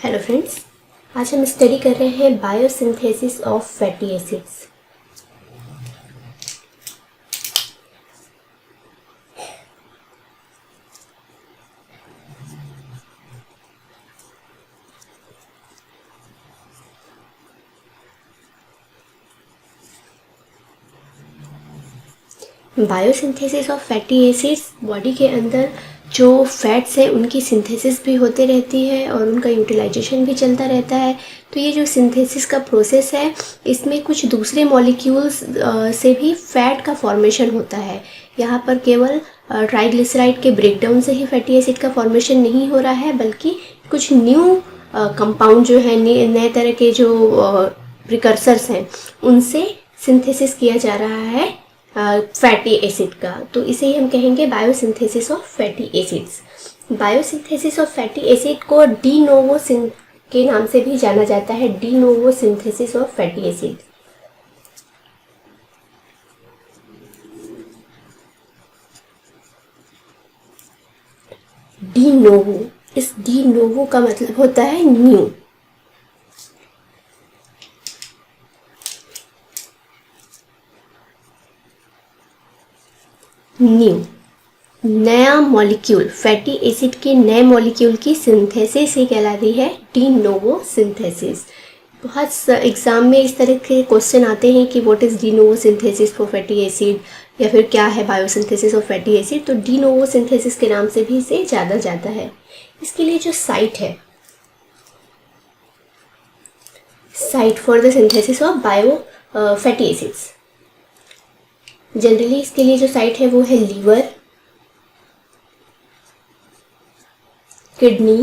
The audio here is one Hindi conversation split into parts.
हेलो फ्रेंड्स, आज हम स्टडी कर रहे हैं biosynthesis of fatty acids. Biosynthesis of fatty acids body के अंदर जो फैट्स हैं उनकी सिंथेसिस भी होते रहती है और उनका यूटिलाइजेशन भी चलता रहता है। तो ये जो सिंथेसिस का प्रोसेस है इसमें कुछ दूसरे मॉलिक्यूल्स से भी फैट का फॉर्मेशन होता है। यहाँ पर केवल ट्राइग्लिसराइड के ब्रेकडाउन से ही फैटी एसिड का फॉर्मेशन नहीं हो रहा है, बल्कि कुछ न्यू कंपाउंड जो है, नए तरह के जो प्रिकर्सर्स हैं उनसे सिंथेसिस किया जा रहा है फैटी एसिड का। तो इसे ही हम कहेंगे biosynthesis of fatty acids. Biosynthesis of fatty acid को डी नोवो के नाम से भी जाना जाता है, de novo synthesis of fatty acid. De novo, इस डी नोवो का मतलब होता है न्यू। नया मॉलिक्यूल, फैटी एसिड के नए मॉलिक्यूल की सिंथेसिस ही कहलाती है डी नोवो सिंथेसिस। बहुत एग्जाम में इस तरह के क्वेश्चन आते हैं कि what is de novo synthesis for fatty acid, या फिर क्या है बायोसिंथेसिस ऑफ फैटी एसिड। तो डी नोवो सिंथेसिस के नाम से भी इसे जाना जाता है। इसके लिए जो साइट है, site for the synthesis of bio fatty acids, generally इसके लिए जो साइट है वो है liver, kidney,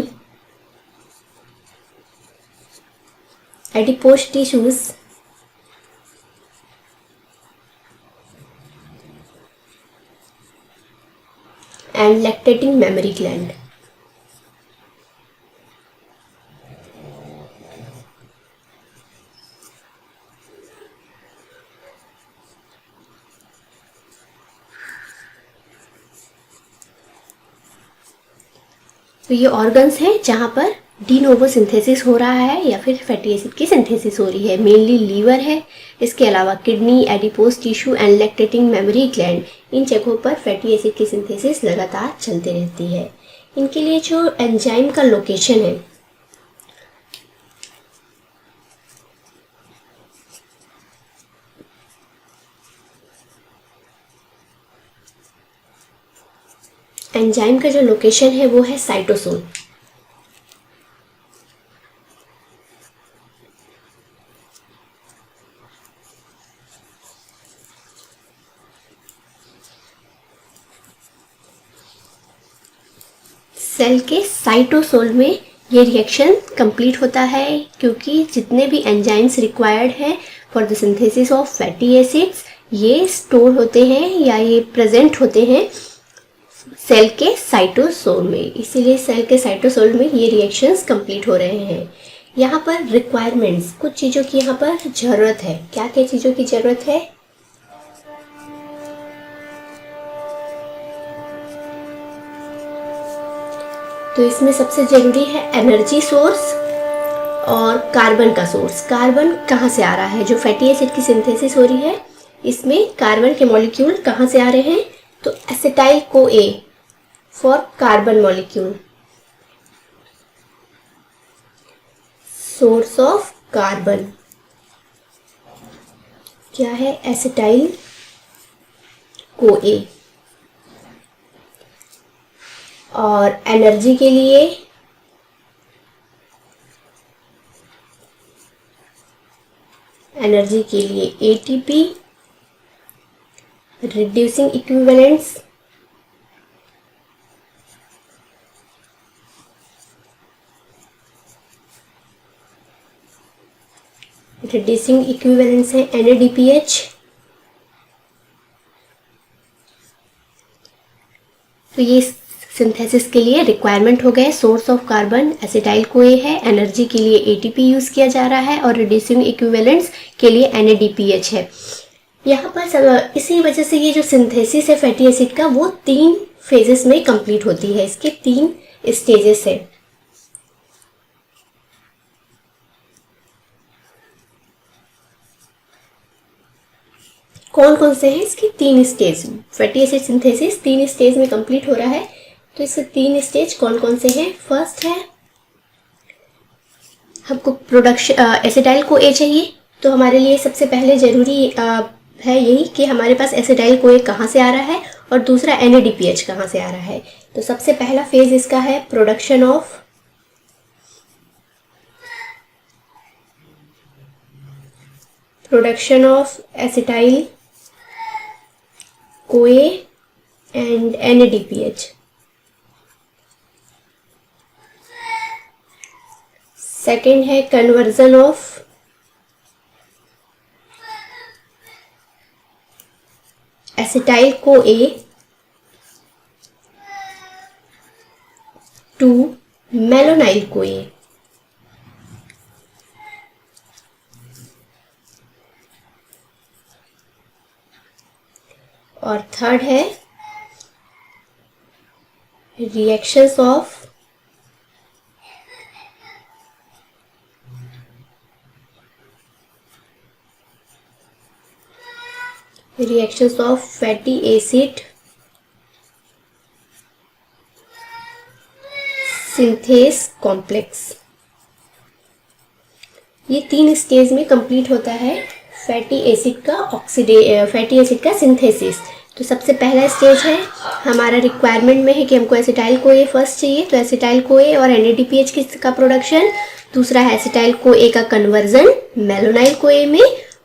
adipose tissues, and lactating memory gland. तो ये ऑर्गन्स हैं जहाँ पर डी नोवो सिंथेसिस हो रहा है या फिर फैटी एसिड की सिंथेसिस हो रही है। मेनली लीवर है, इसके अलावा kidney, adipose tissue and lactating memory gland, इन जगहों पर फैटी एसिड की सिंथेसिस लगातार चलती रहती है। इनके लिए जो एंजाइम का लोकेशन है, एंजाइम का जो लोकेशन है वो है साइटोसोल। सेल के साइटोसोल में ये रिएक्शन कंप्लीट होता है, क्योंकि जितने भी एंजाइम्स रिक्वायर्ड हैं for the synthesis of fatty acids ये स्टोर होते हैं या ये प्रेजेंट होते हैं सेल के साइटोसोल में। इसीलिए सेल के साइटोसोल में ये रिएक्शंस कंप्लीट हो रहे हैं। यहाँ पर रिक्वायरमेंट्स, कुछ चीज़ों की यहाँ पर ज़रूरत है। क्या क्या चीज़ों की ज़रूरत है? तो इसमें सबसे ज़रूरी है एनर्जी सोर्स और कार्बन का सोर्स। कार्बन कहाँ से आ रहा है? जो फैटी एसिड की सिंथेसिस हो रही है इसमें कार्बन के मॉलिक्यूल कहाँ से आ रहे हैं? तो acetyl co A for carbon molecule, source of carbon क्या है? Acetyl co A. और एनर्जी के लिए ATP, reducing equivalents, reducing equivalents है NADPH। तो ये सिंथेसिस के लिए रिक्वायरमेंट हो गए। Source of carbon acetyl co ए है, एनर्जी के लिए ATP यूज़ किया जा रहा है और रिड्यूसिंग इक्विवेलेंट्स के लिए NADPH है। यहाँ पर इसी वजह से ये जो सिंथेसिस है फैटी एसिड का वो 3 फेजेस में कंप्लीट होती है। इसके 3 स्टेजेस है। कौन कौन से हैं इसकी 3 stage. Fatty acid synthesis 3 stage में कंप्लीट हो रहा है। तो इसके 3 स्टेज कौन कौन से हैं। फर्स्ट है हमको प्रोडक्शन एसिटाइल को ए चाहिए, तो हमारे लिए सबसे पहले ज़रूरी है यही कि हमारे पास एसिटाइल को ए कहाँ से आ रहा है और दूसरा NADPH कहाँ से आ रहा है। तो सबसे पहला फेज इसका है production of acetyl co A and NADPH। Second है conversion of acetyl co A to malonyl co A. और थर्ड है reactions of fatty acid synthase complex. ये 3 स्टेज में कंप्लीट होता है फैटी एसिड का सिंथेसिस। तो सबसे पहला स्टेज है हमारा रिक्वायरमेंट में है कि हमको एसिटाइल को ए फर्स्ट चाहिए, तो एसिटाइल को ए और NADPH का प्रोडक्शन। दूसरा है एसिटाइल को ए का कन्वर्जन मेलोनाइल को ए में।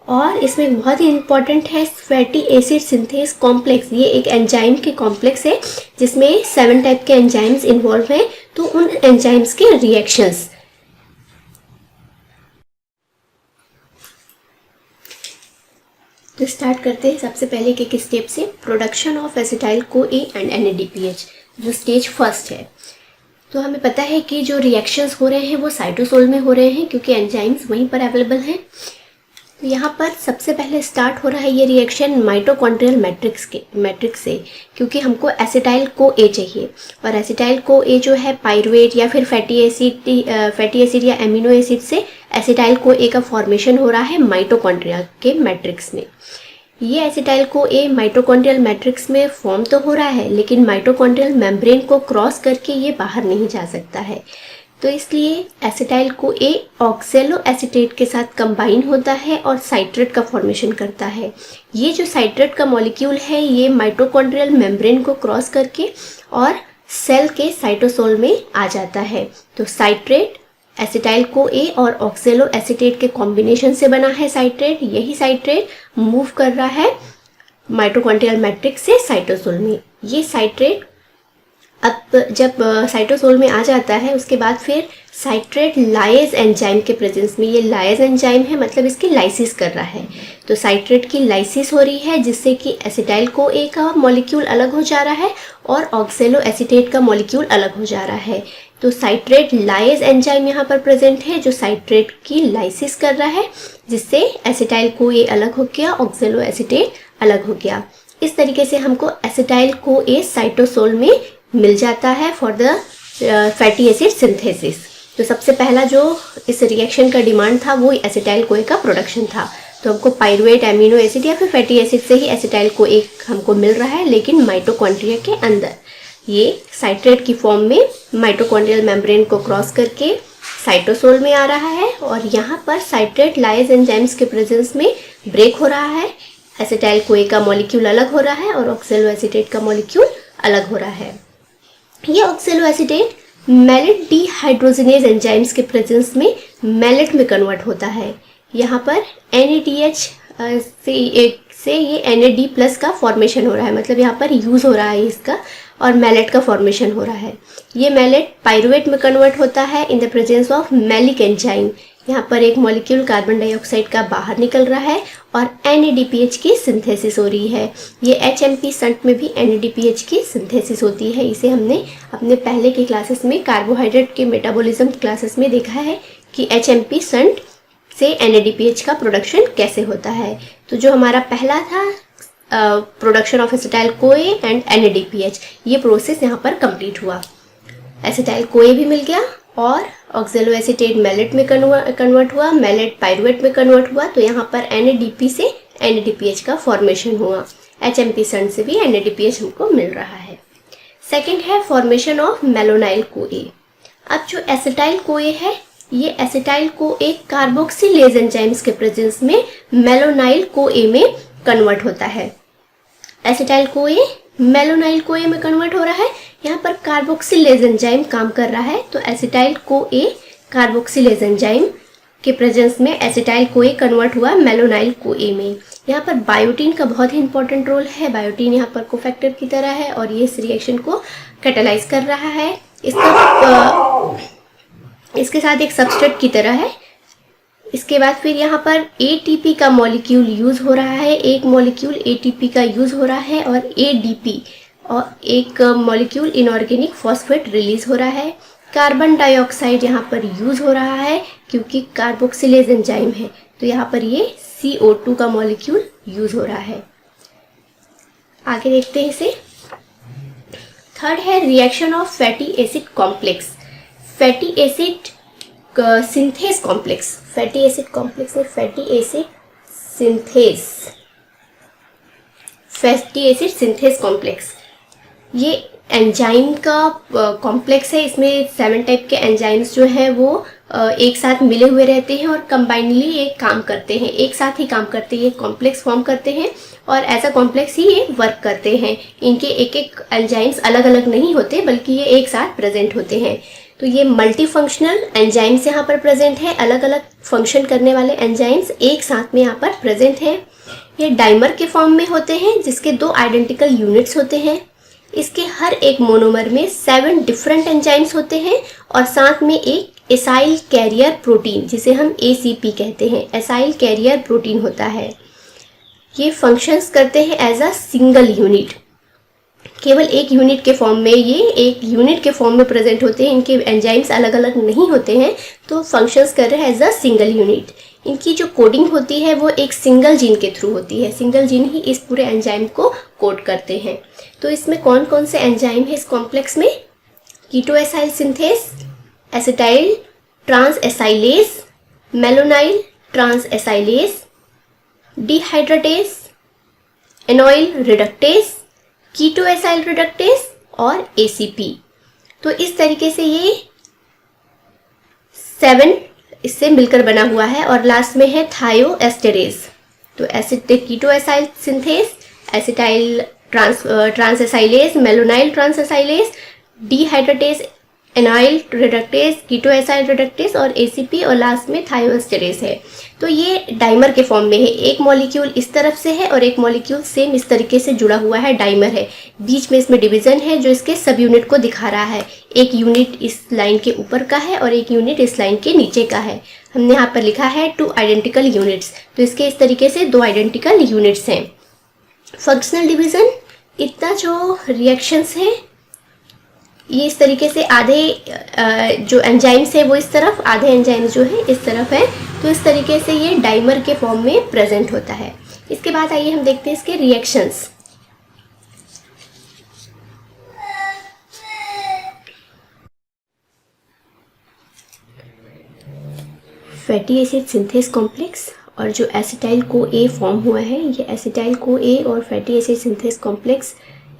और इसमें बहुत ही इंपॉर्टेंट है फैटी एसिड सिंथेस कॉम्प्लेक्स। ये एक एंजाइम के कॉम्प्लेक्स है जिसमें 7 टाइप के एंजाइम्स इन्वॉल्व हैं। तो उन एंजाइम्स के रिएक्शंस, तो स्टार्ट करते हैं सबसे पहले एक स्टेप से, production of acetyl co A and NADPH, जो स्टेज फर्स्ट है। तो हमें पता है कि जो रिएक्शंस हो रहे हैं वो साइटोसोल में हो रहे हैं क्योंकि एंजाइम्स वहीं पर अवेलेबल हैं। तो यहाँ पर सबसे पहले स्टार्ट हो रहा है ये रिएक्शन माइटोकॉन्ड्रियल मैट्रिक्स से, क्योंकि हमको एसिटाइल को ए चाहिए। और एसिटाइल को ए जो है पाइरुवेट या फिर फैटी एसिड या एमिनो एसिड से एसिटाइल को ए का फॉर्मेशन हो रहा है माइटोकॉन्ड्रिया के मैट्रिक्स में। ये एसिटाइल को ए माइटोकॉन्ड्रियल मैट्रिक्स में फॉर्म तो हो रहा है, लेकिन माइटोकॉन्ड्रियल मेम्ब्रेन को क्रॉस करके ये बाहर नहीं जा सकता है। तो इसलिए एसिटाइल को ए ऑक्सेलो एसीटेट के साथ कंबाइन होता है और साइट्रेट का फॉर्मेशन करता है। ये जो साइट्रेट का मॉलिक्यूल है ये माइटोकॉन्ड्रियल मेम्ब्रेन को क्रॉस करके और सेल के साइटोसोल में आ जाता है। तो साइट्रेट एसिटाइल को ए और ऑक्सेलो एसीटेट के कॉम्बिनेशन से बना है साइट्रेट। यही साइट्रेट मूव कर रहा है माइटोकॉन्ड्रियल मैट्रिक्स से साइटोसोल में। ये साइट्रेट अब जब साइटोसोल में आ जाता है उसके बाद फिर साइट्रेट लाइज एंजाइम के प्रेजेंस में, ये लाइज एंजाइम है मतलब इसकी लाइसिस कर रहा है। तो साइट्रेट की लाइसिस हो रही है जिससे कि एसिटाइल को ए का मॉलिक्यूल अलग हो जा रहा है और ऑक्सेलो एसीटेट का मॉलिक्यूल अलग हो जा रहा है। तो साइट्रेट लाइज एंजाइम यहाँ पर प्रेजेंट है जो साइट्रेट की लाइसिस कर रहा है, जिससे एसिटाइल को ए अलग हो गया, ऑक्सेलो एसीटेट अलग हो गया। इस तरीके से हमको एसिटाइल को ए साइटोसोल में मिल जाता है for the fatty acid synthesis. तो सबसे पहला जो इस रिएक्शन का डिमांड था वो एसिटाइल को ए का प्रोडक्शन था। तो हमको पाइरुवेट एमिनो एसिड या फिर फैटी एसिड से ही एसिटाइल को ए हमको मिल रहा है, लेकिन माइटोकॉन्ड्रिया के अंदर ये साइट्रेट की फॉर्म में माइटोकॉन्ड्रियल मेम्ब्रेन को क्रॉस करके साइटोसोल में आ रहा है और यहाँ पर साइट्रेट लाइज एंजाइम्स के प्रेजेंस में ब्रेक हो रहा है। एसिटाइल को ए का मॉलिक्यूल अलग हो रहा है और ऑक्सेलो एसीटेट का मॉलिक्यूल अलग हो रहा है। ये ऑक्सेलो एसीटेट मैलेट डिहाइड्रोजिनेज एंजाइम्स के प्रेजेंस में मैलेट में कन्वर्ट होता है। यहाँ पर NADH से ये NAD+ का फॉर्मेशन हो रहा है, मतलब यहाँ पर यूज़ हो रहा है इसका और मैलेट का फॉर्मेशन हो रहा है। ये मैलेट पाइरुवेट में कन्वर्ट होता है in the presence of malic enzyme. यहाँ पर एक मॉलिक्यूल कार्बन डाइऑक्साइड का बाहर निकल रहा है और NADPH की सिंथेसिस हो रही है। ये HMP संट में भी NADPH की सिंथेसिस होती है। इसे हमने अपने पहले की क्लासेस में कार्बोहाइड्रेट के मेटाबॉलिज्म क्लासेस में देखा है कि HMP संट से NADPH का प्रोडक्शन कैसे होता है। तो जो हमारा पहला था production of acetyl CoA and NADPH, ये प्रोसेस यहाँ पर कंप्लीट हुआ। एसिटाइल कोए भी मिल गया और ऑक्सेलो एसीटेट मैलेट में कन्वर्ट हुआ, मैलेट पाइरुवेट में कन्वर्ट हुआ। तो यहाँ पर NADP से NADPH का फॉर्मेशन हुआ। HMP सन से भी NADPH हमको मिल रहा है। सेकेंड है फॉर्मेशन ऑफ मेलोनाइल CoA। अब जो एसिटाइल CoA है, ये एसिटाइल CoA कार्बोक्सिलेज एंजाइम्स के प्रेजेंस में मेलोनाइल CoA में कन्वर्ट होता है। एसिटाइल CoA मेलोनाइल CoA में कन्वर्ट हो रहा है। यहाँ पर कार्बोक्सिलेज एंजाइम काम कर रहा है, तो एसिटाइल CoA कार्बोक्सिलेज एंजाइम के प्रेजेंस में एसिटाइल CoA कन्वर्ट हुआ मेलोनाइल CoA में। यहाँ पर बायोटीन का बहुत ही इंपॉर्टेंट रोल है। बायोटीन यहाँ पर कोफैक्टर की तरह है और ये इस रिएक्शन को कैटालाइज कर रहा है। इसके साथ एक सबस्ट्रेट की तरह है। इसके बाद फिर यहाँ पर ATP का मॉलिक्यूल यूज हो रहा है, एक मॉलिक्यूल ATP का यूज हो रहा है और ADP और एक मॉलिक्यूल इनऑर्गेनिक फॉस्फेट रिलीज हो रहा है। कार्बन डाइऑक्साइड यहाँ पर यूज हो रहा है क्योंकि कार्बोक्सिलेज एंजाइम है, तो यहाँ पर ये CO2 का मॉलिक्यूल यूज हो रहा है। आगे देखते हैं इसे। थर्ड है reaction of fatty acid complex. Fatty acid synthase complex, fatty acid complex में फैटी एसिड सिंथेस कॉम्प्लेक्स, ये एंजाइम का कॉम्प्लेक्स है। इसमें 7 टाइप के एंजाइम्स जो हैं वो एक साथ मिले हुए रहते हैं और कंबाइनली एक काम करते हैं, एक साथ ही काम करते हैं, ये कॉम्प्लेक्स फॉर्म करते हैं और एज अ कॉम्प्लेक्स ही ये वर्क करते हैं। इनके एक एक एंजाइम्स अलग अलग नहीं होते बल्कि ये एक साथ प्रेजेंट होते हैं। तो ये मल्टी फंक्शनल एंजाइम्स यहाँ पर प्रेजेंट है, अलग अलग फंक्शन करने वाले एंजाइम्स एक साथ में यहाँ पर प्रेजेंट हैं। ये डाइमर के फॉर्म में होते हैं जिसके 2 आइडेंटिकल यूनिट्स होते हैं। इसके हर एक मोनोमर में 7 डिफरेंट एंजाइम्स होते हैं और साथ में एक एसाइल कैरियर प्रोटीन जिसे हम ACP कहते हैं, एसाइल कैरियर प्रोटीन होता है। ये फंक्शंस करते हैं एज अ सिंगल यूनिट, केवल एक यूनिट के फॉर्म में, ये एक यूनिट के फॉर्म में प्रेजेंट होते हैं। इनके एंजाइम्स अलग अलग नहीं होते हैं, तो फंक्शंस कर रहे हैं एज अ सिंगल यूनिट। इनकी जो कोडिंग होती है वो एक सिंगल जीन के थ्रू होती है, सिंगल जीन ही इस पूरे एंजाइम को कोड करते हैं। तो इसमें कौन कौन से एंजाइम है इस कॉम्प्लेक्स में? Ketoacyl synthase, acetyl trans acylase, malonyl trans acylase, dehydratase, enoyl reductase, ketoacyl reductase और ACP। तो इस तरीके से ये 7 इससे मिलकर बना हुआ है और लास्ट में है थायोएस्टेरेज। तो ketoacyl synthase, acetyl trans acylase, malonyl trans acylase, dehydratase, enoyl reductase, ketoacyl reductase और ACP और लास्ट में थायोएस्टेरेज है। तो ये डाइमर के फॉर्म में है, एक मॉलिक्यूल इस तरफ से है और एक मॉलिक्यूल सेम इस तरीके से जुड़ा हुआ है, डाइमर है। बीच में इसमें डिवीजन है जो इसके सब यूनिट को दिखा रहा है। एक यूनिट इस लाइन के ऊपर का है और एक यूनिट इस लाइन के नीचे का है। हमने यहाँ पर लिखा है 2 आइडेंटिकल यूनिट्स, तो इसके इस तरीके से 2 आइडेंटिकल यूनिट्स हैं। फंक्शनल डिवीजन, इतना जो रिएक्शंस हैं ये इस तरीके से, आधे जो एंजाइम्स है वो इस तरफ, आधे एंजाइम्स जो है इस तरफ है। तो इस तरीके से ये डाइमर के फॉर्म में प्रेजेंट होता है। इसके बाद आइए हम देखते हैं इसके reactions. Fatty acid synthase complex और जो एसिटाइल CoA फॉर्म हुआ है, ये एसिटाइल CoA और फैटी एसिड सिंथेस कॉम्प्लेक्स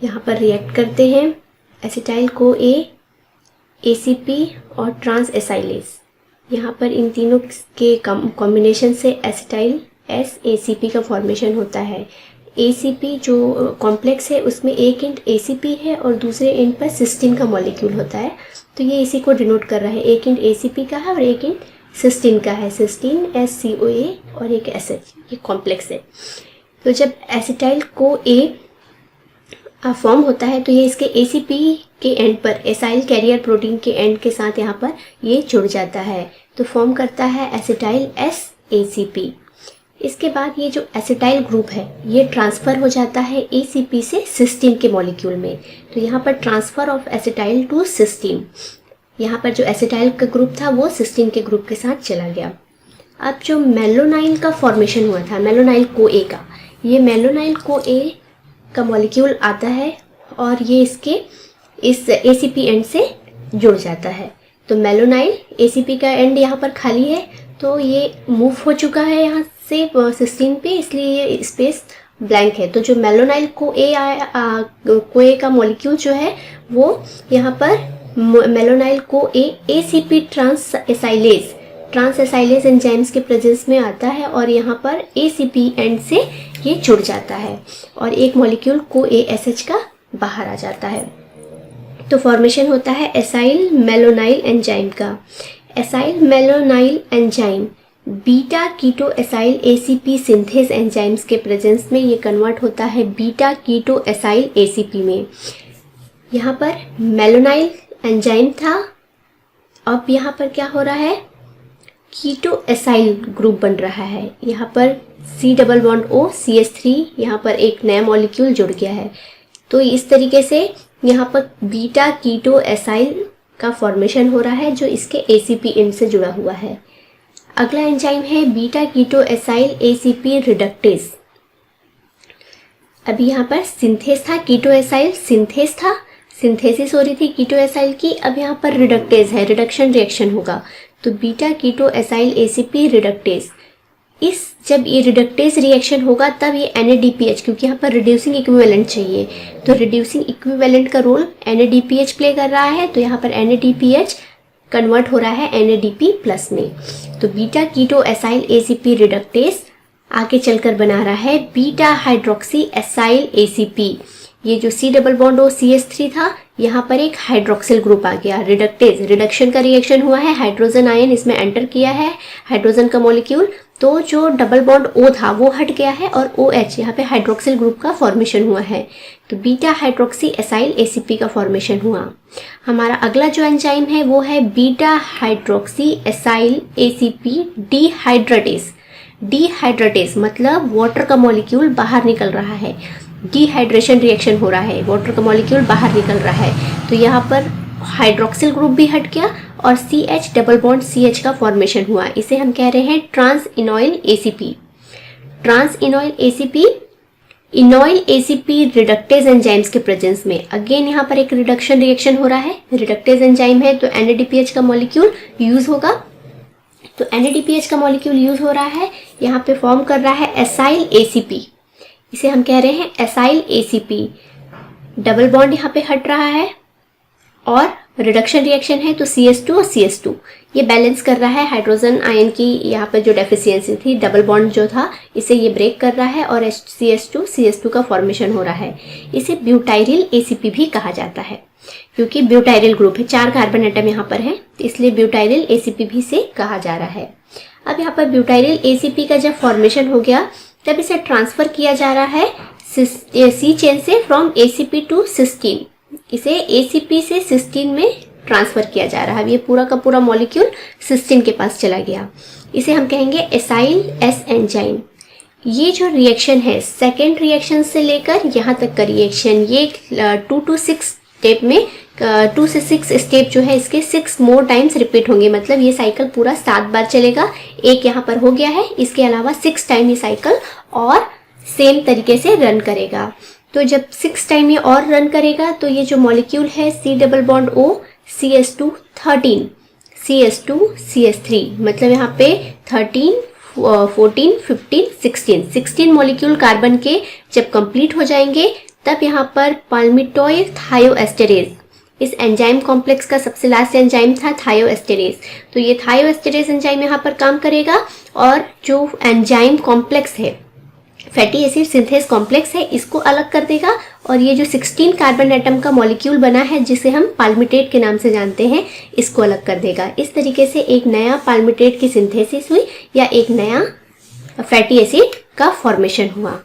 यहाँ पर रिएक्ट करते हैं। एसिटाइल CoA, ACP और ट्रांस एसाइलेज, यहाँ पर इन तीनों के कॉम्बिनेशन से एसिटाइल SACP का फॉर्मेशन होता है। ACP जो कॉम्प्लेक्स है उसमें एक एंड ACP है और दूसरे एंड पर सिस्टीन का मॉलिक्यूल होता है, तो ये इसी को डिनोट कर रहा है। एक एंड ACP का है और एक एंड सिस्टीन का है, सिस्टीन SCOA और एक SH, ये कॉम्प्लेक्स है। तो जब एसिटाइल CoA फॉर्म होता है तो ये इसके ACP के एंड पर, एसाइल कैरियर प्रोटीन के एंड के साथ यहाँ पर ये जुड़ जाता है, तो फॉर्म करता है एसिटाइल SACP। इसके बाद ये जो एसिटाइल ग्रुप है ये ट्रांसफ़र हो जाता है ACP से सिस्टीन के मॉलिक्यूल में। तो यहाँ पर transfer of acetyl to cysteine, यहाँ पर जो एसिटाइल का ग्रुप था वो सिस्टीन के ग्रुप के साथ चला गया। अब जो मेलोनाइल का फॉर्मेशन हुआ था, मेलोनाइल CoA का, ये मेलोनाइल CoA का मॉलिक्यूल आता है और ये इसके इस ACP एंड से जुड़ जाता है। तो मेलोनाइल ACP का एंड यहाँ पर खाली है, तो ये मूव हो चुका है यहाँ से सिस्टीन पे, इसलिए ये स्पेस ब्लैंक है। तो जो मेलोनाइल कोए का मॉलिक्यूल जो है वो यहाँ पर मेलोनाइल कोए ACP ट्रांस एसाइलेज एंजाइम्स के प्रेजेंस में आता है और यहाँ पर ACP एंड से ये जुड़ जाता है और एक मॉलिक्यूल CoASH का बाहर आ जाता है। तो फॉर्मेशन होता है एसाइल मेलोनाइल एंजाइम का। Acyl malonyl enzyme beta keto acyl ACP synthase enzymes के प्रेजेंस में ये कन्वर्ट होता है बीटा कीटो एसाइल ACP में। यहाँ पर मेलोनाइल एंजाइम था, अब यहाँ पर क्या हो रहा है, कीटो एसाइल ग्रुप बन रहा है। यहाँ पर C+O CH3, यहाँ पर एक नया मॉलिक्यूल जुड़ गया है। तो इस तरीके से यहाँ पर बीटा कीटो एसाइल का फॉर्मेशन हो रहा है जो इसके ACP एंड से जुड़ा हुआ है। अगला एंजाइम है beta keto acyl ACP reductase. अभी यहाँ पर सिंथेस था, कीटो एसाइल सिंथेस था, सिंथेसिस हो रही थी कीटो एसाइल की। अब यहाँ पर रिडक्टेज है, रिडक्शन रिएक्शन होगा, तो beta keto acyl ACP reductase. जब ये रिडक्टेज रिएक्शन होगा तब ये NADPH, क्योंकि यहाँ पर रिड्यूसिंग इक्विवेलेंट चाहिए, तो रिड्यूसिंग इक्विवेलेंट का रोल NADPH प्ले कर रहा है, तो यहाँ पर NADPH कन्वर्ट हो रहा है NADP+ में। तो beta keto acyl ACP reductase आगे चलकर बना रहा है बीटा हाइड्रोक्सी एसाइल ACP। ये जो C+O CH3 था, यहाँ पर एक हाइड्रोक्सिल ग्रुप आ गया, रिडक्टेज, रिडक्शन का रिएक्शन हुआ है, हाइड्रोजन आयन इसमें एंटर किया है, हाइड्रोजन का मॉलिक्यूल, तो जो डबल बॉन्ड O था वो हट गया है और OH यहाँ पे हाइड्रोक्सिल ग्रुप का फॉर्मेशन हुआ है। तो बीटा हाइड्रोक्सी एसाइल ACP का फॉर्मेशन हुआ। हमारा अगला जो एंजाइम है वो है बीटा हाइड्रोक्सी एसाइल ACP डिहाइड्रेटेज। डिहाइड्रेटेज मतलब वाटर का मॉलिक्यूल बाहर निकल रहा है, डिहाइड्रेशन रिएक्शन हो रहा है, वाटर का मॉलिक्यूल बाहर निकल रहा है। तो यहाँ पर हाइड्रोक्सिल ग्रुप भी हट गया और CH+CH का फॉर्मेशन हुआ। इसे हम कह रहे हैं trans enoyl ACP। Trans enoyl ACP enoyl ACP reductase enzymes के प्रेजेंस में अगेन यहाँ पर एक रिडक्शन रिएक्शन हो रहा है, रिडक्टेज एंजाइम है तो NADPH का मॉलिक्यूल यूज होगा। तो NADPH का मॉलिक्यूल यूज हो रहा है, यहाँ पे फॉर्म कर रहा है एसाइल ACP। इसे हम कह रहे हैं एसाइल ACP। डबल बॉन्ड यहाँ पे हट रहा है और रिडक्शन रिएक्शन है, तो CH2 और CH2 ये बैलेंस कर रहा है हाइड्रोजन आयन की यहाँ पर जो डेफिशिएंसी थी, डबल बॉन्ड जो था इसे ये ब्रेक कर रहा है और CH2 का फॉर्मेशन हो रहा है। इसे ब्यूटाइरिल ACP भी कहा जाता है, क्योंकि ब्यूटाइरिल ग्रुप है, 4 कार्बन एटम यहाँ पर है, इसलिए ब्यूटाइरिल ACP भी से कहा जा रहा है। अब यहाँ पर ब्यूटाइरिल ACP का जब फॉर्मेशन हो गया तब इसे ट्रांसफर किया जा रहा है C चेन से फ्रॉम ACP टू सिस्टीन। इसे ACP से सिस्टीन में ट्रांसफर किया जा रहा है। ये पूरा का पूरा मॉलिक्यूल सिस्टीन के पास चला गया। इसे हम कहेंगे एसाइल S एंजाइम। ये जो रिएक्शन है, सेकेंड रिएक्शन से लेकर यहाँ तक का रिएक्शन, ये 2 to 6 स्टेप में 2 से 6 स्टेप जो है इसके 6 मोर टाइम्स रिपीट होंगे, मतलब ये साइकिल पूरा 7 बार चलेगा। एक यहाँ पर हो गया है, इसके अलावा 6 टाइम ये साइकिल और सेम तरीके से रन करेगा। तो जब 6 टाइम ये और रन करेगा तो ये जो मॉलिक्यूल है C+O CH2 13 CH2 CH3, मतलब यहाँ पे 13 14 15 16 मॉलिक्यूल कार्बन के जब कंप्लीट हो जाएंगे तब यहाँ पर पाल्मिटोइल थायोएस्टेरेज, इस एंजाइम कॉम्प्लेक्स का सबसे लास्ट एंजाइम था थायोएस्टेरेज। तो ये थायोएस्टेरेज एंजाइम यहाँ पर काम करेगा और जो एंजाइम कॉम्प्लेक्स है, फैटी एसिड सिंथेस कॉम्प्लेक्स है, इसको अलग कर देगा और ये जो 16 कार्बन एटम का मॉलिक्यूल बना है जिसे हम पाल्मिटेट के नाम से जानते हैं, इसको अलग कर देगा। इस तरीके से एक नया पाल्मिटेट की सिंथेसिस हुई या एक नया फैटी एसिड का फॉर्मेशन हुआ।